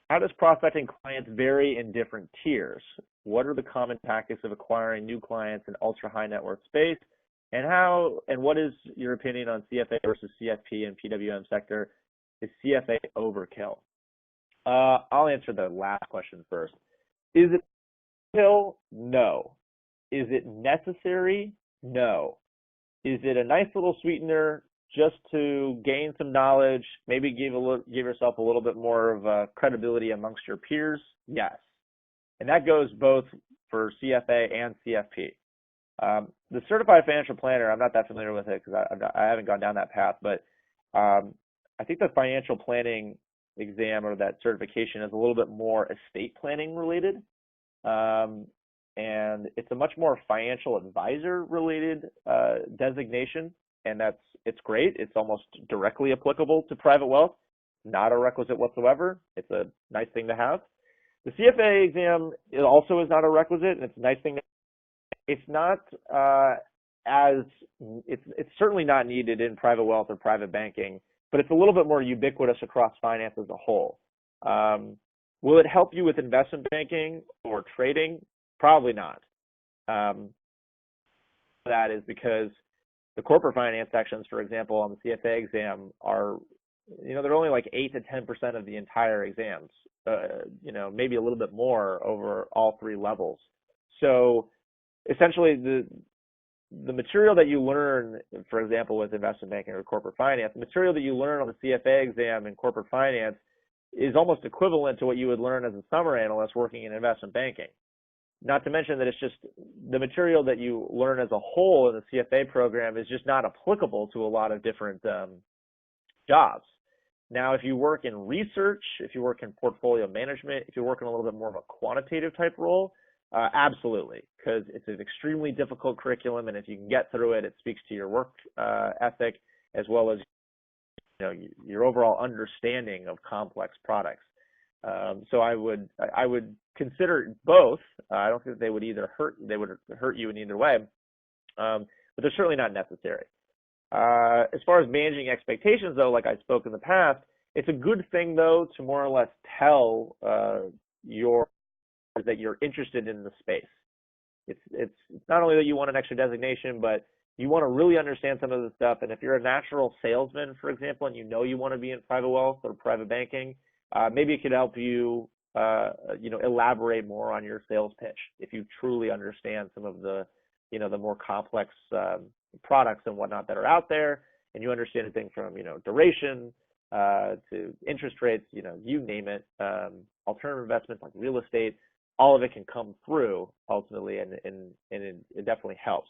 How does prospecting clients vary in different tiers? What are the common tactics of acquiring new clients in ultra high net worth space? And what is your opinion on CFA versus CFP and PWM sector? Is CFA overkill? I'll answer the last question first. Is it overkill? No. Is it necessary? No. Is it a nice little sweetener just to gain some knowledge, maybe give yourself a little bit more of credibility amongst your peers? Yes. And that goes both for CFA and CFP. The Certified Financial Planner, I'm not that familiar with it because I haven't gone down that path, but I think the financial planning exam or that certification is a little bit more estate planning related. And it's a much more financial advisor related designation, and it's great. It's almost directly applicable to private wealth, not a requisite whatsoever. It's a nice thing to have. The CFA exam also is not a requisite, and it's a nice thing. It's not it's certainly not needed in private wealth or private banking, but it's a little bit more ubiquitous across finance as a whole. Will it help you with investment banking or trading? Probably not. That is because the corporate finance sections, for example, on the CFA exam are, they're only like 8 to 10% of the entire exams, maybe a little bit more over all three levels. So essentially the material that you learn, for example, with investment banking or corporate finance, the material that you learn on the CFA exam in corporate finance is almost equivalent to what you would learn as a summer analyst working in investment banking. Not to mention that it's just the material that you learn as a whole in the CFA program is just not applicable to a lot of different jobs. Now, if you work in research, if you work in portfolio management, if you work in a little bit more of a quantitative type role, absolutely, because it's an extremely difficult curriculum, and if you can get through it, it speaks to your work ethic as well as your overall understanding of complex products. So I would consider both. I don't think they would hurt you in either way, but they're certainly not necessary. As far as managing expectations, though, like I spoke in the past, it's a good thing though to more or less tell that you're interested in the space. It's not only that you want an extra designation, but you want to really understand some of the stuff. And if you're a natural salesman, for example, and you want to be in private wealth or private banking, maybe it could help you, elaborate more on your sales pitch if you truly understand some of the, the more complex products and whatnot that are out there, and you understand everything from, duration to interest rates, you name it, alternative investments like real estate, all of it can come through ultimately, and it definitely helps.